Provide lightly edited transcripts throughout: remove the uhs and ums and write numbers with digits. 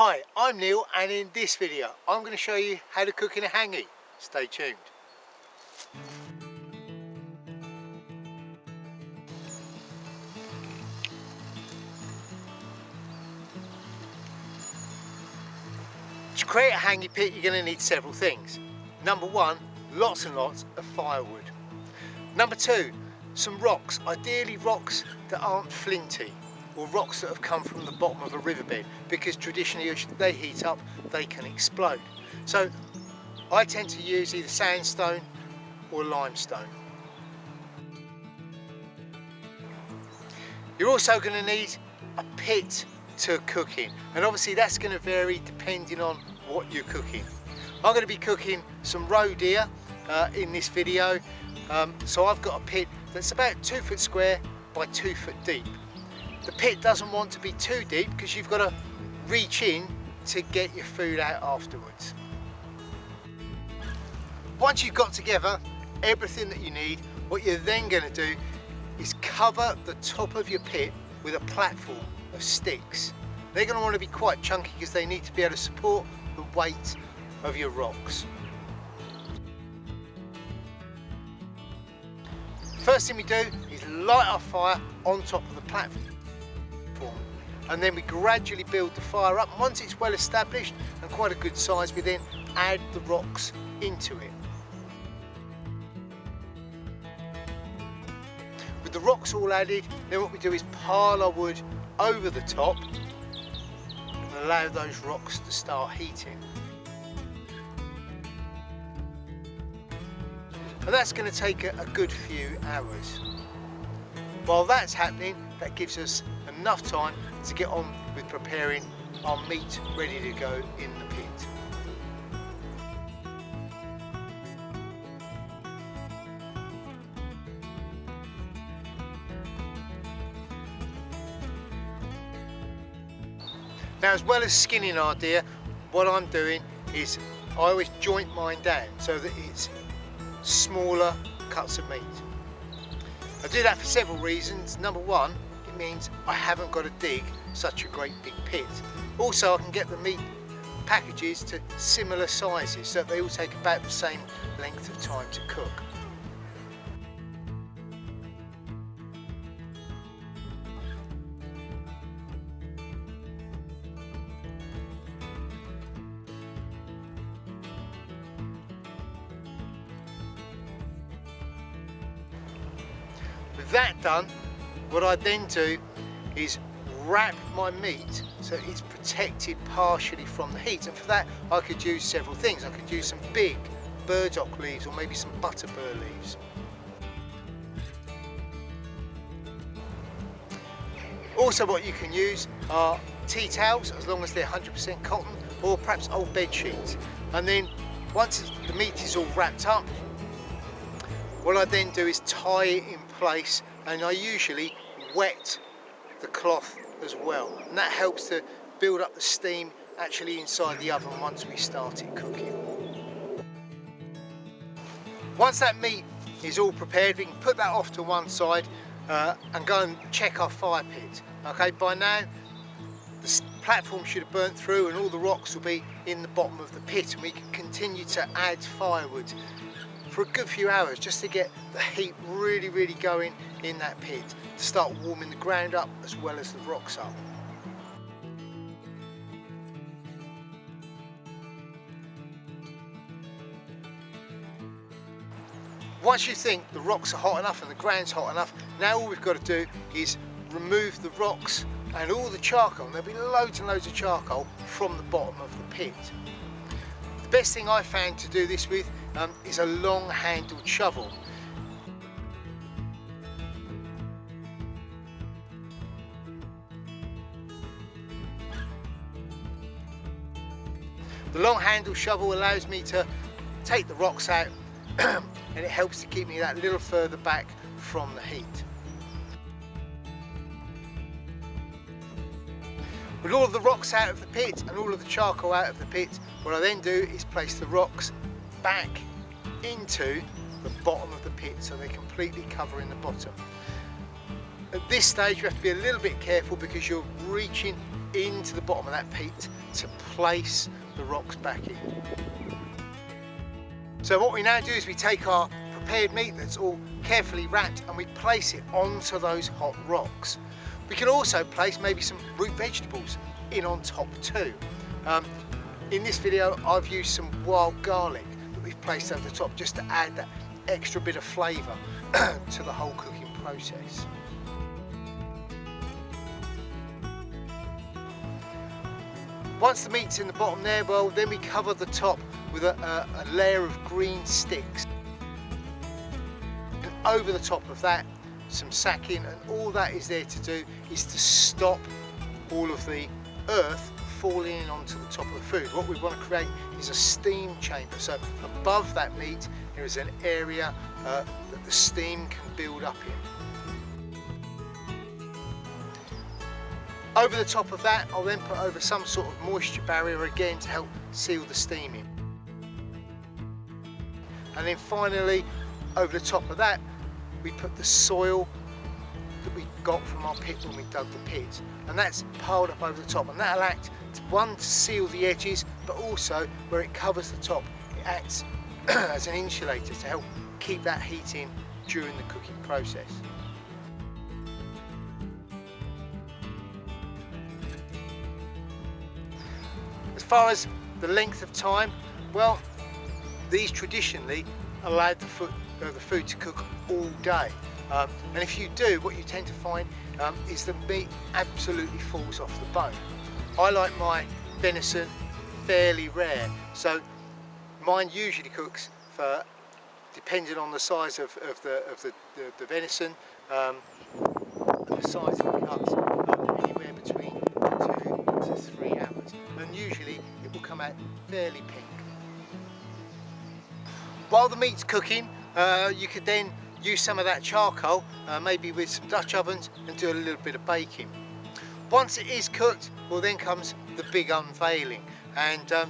Hi, I'm Neil, and in this video I'm going to show you how to cook in a hangi. Stay tuned. To create a hangi pit you're going to need several things. Number one, lots and lots of firewood. Number two, some rocks, ideally rocks that aren't flinty, or rocks that have come from the bottom of a riverbed, because traditionally as they heat up they can explode. So I tend to use either sandstone or limestone. You're also going to need a pit to cook in, and obviously that's going to vary depending on what you're cooking. I'm going to be cooking some roe deer in this video, so I've got a pit that's about 2 foot square by 2 foot deep. The pit doesn't want to be too deep because you've got to reach in to get your food out afterwards. Once you've got together everything that you need, what you're then going to do is cover the top of your pit with a platform of sticks. They're going to want to be quite chunky because they need to be able to support the weight of your rocks. First thing we do is light our fire on top of the platform, and then we gradually build the fire up. And once it's well established and quite a good size, we then add the rocks into it. With the rocks all added, then what we do is pile our wood over the top and allow those rocks to start heating. And that's going to take a good few hours. While that's happening, that gives us enough time to get on with preparing our meat ready to go in the pit. Now, as well as skinning our deer, what I'm doing is I always joint mine down so that it's smaller cuts of meat. I do that for several reasons. Number one, it means I haven't got to dig such a great big pit. Also, I can get the meat packages to similar sizes so that they all take about the same length of time to cook. With that done, what I then do is wrap my meat so it's protected partially from the heat, and for that I could use several things. I could use some big burdock leaves or maybe some butterbur leaves. Also, what you can use are tea towels, as long as they're 100% cotton, or perhaps old bed sheets. And then once the meat is all wrapped up, what I then do is tie it in place, and I usually wet the cloth as well, and that helps to build up the steam actually inside the oven once we start it cooking. Once that meat is all prepared, we can put that off to one side and go and check our fire pit. Okay, by now the platform should have burnt through and all the rocks will be in the bottom of the pit, and we can continue to add firewood for a good few hours just to get the heat really going in that pit, to start warming the ground up as well as the rocks up. Once you think the rocks are hot enough and the ground's hot enough, now all we've got to do is remove the rocks and all the charcoal, and there'll be loads and loads of charcoal from the bottom of the pit. The best thing I found to do this with is a long handled shovel. The long handled shovel allows me to take the rocks out and it helps to keep me that little further back from the heat. With all of the rocks out of the pit and all of the charcoal out of the pit, what I then do is place the rocks back into the bottom of the pit so they're completely covering the bottom. At this stage you have to be a little bit careful because you're reaching into the bottom of that pit to place the rocks back in. So what we now do is we take our prepared meat that's all carefully wrapped and we place it onto those hot rocks. We can also place maybe some root vegetables in on top too. In this video I've used some wild garlic that we've placed over the top just to add that extra bit of flavour to the whole cooking process. Once the meat's in the bottom there, well, then we cover the top with a layer of green sticks. And over the top of that, some sacking, and all that is there to do is to stop all of the earth falling in onto the top of the food. What we want to create is a steam chamber. So above that meat, there is an area that the steam can build up in. Over the top of that, I'll then put over some sort of moisture barrier again to help seal the steam in. And then finally, over the top of that, we put the soil that we got from our pit when we dug the pit. And that's piled up over the top, and that'll act, one, to seal the edges, but also where it covers the top, it acts as an insulator to help keep that heat in during the cooking process. As far as the length of time, well, these traditionally allowed the food to cook all day. And if you do, what you tend to find is the meat absolutely falls off the bone. I like my venison fairly rare, so mine usually cooks for, depending on the size of the venison and the size of the cuts, anywhere between 2 to 3 hours. And usually it will come out fairly pink. While the meat's cooking, you could then use some of that charcoal, maybe with some Dutch ovens, and do a little bit of baking. Once it is cooked, well, then comes the big unveiling, and a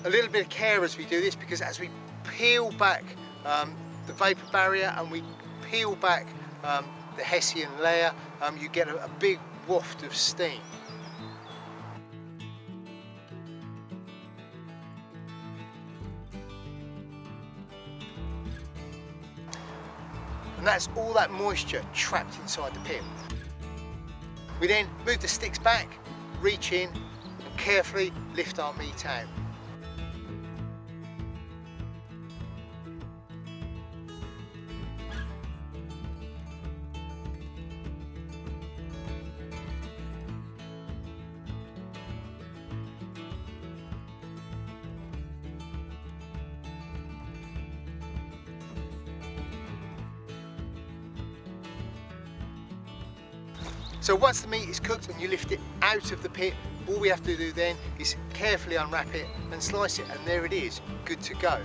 little bit of care as we do this, because as we peel back the vapour barrier and we peel back the Hessian layer, you get a big waft of steam. And that's all that moisture trapped inside the pit. We then move the sticks back, reach in and carefully lift our meat out. So once the meat is cooked and you lift it out of the pit, all we have to do then is carefully unwrap it and slice it, and there it is, good to go.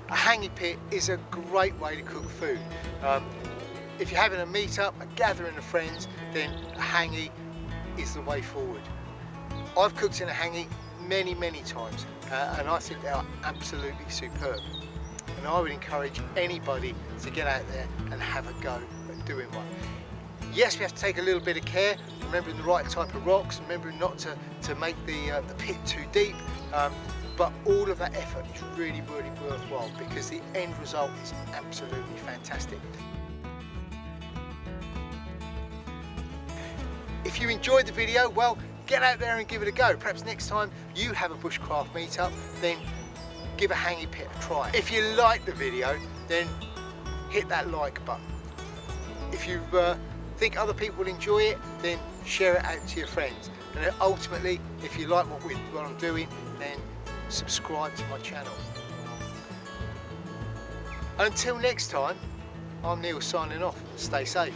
A Hangi pit is a great way to cook food. If you're having a meet up, a gathering of friends, then a Hangi is the way forward. I've cooked in a Hangi many times, and I think they are absolutely superb. And I would encourage anybody to get out there and have a go at doing one. Yes, we have to take a little bit of care, remembering the right type of rocks, remembering not to make the pit too deep, but all of that effort is really worthwhile, because the end result is absolutely fantastic. If you enjoyed the video, well, get out there and give it a go. Perhaps next time you have a bushcraft meetup, then give a Hangi pit a try. If you like the video, then hit that like button. If you think other people will enjoy it, then share it out to your friends. And then ultimately, if you like what I'm doing, then subscribe to my channel. Until next time, I'm Neil signing off. Stay safe.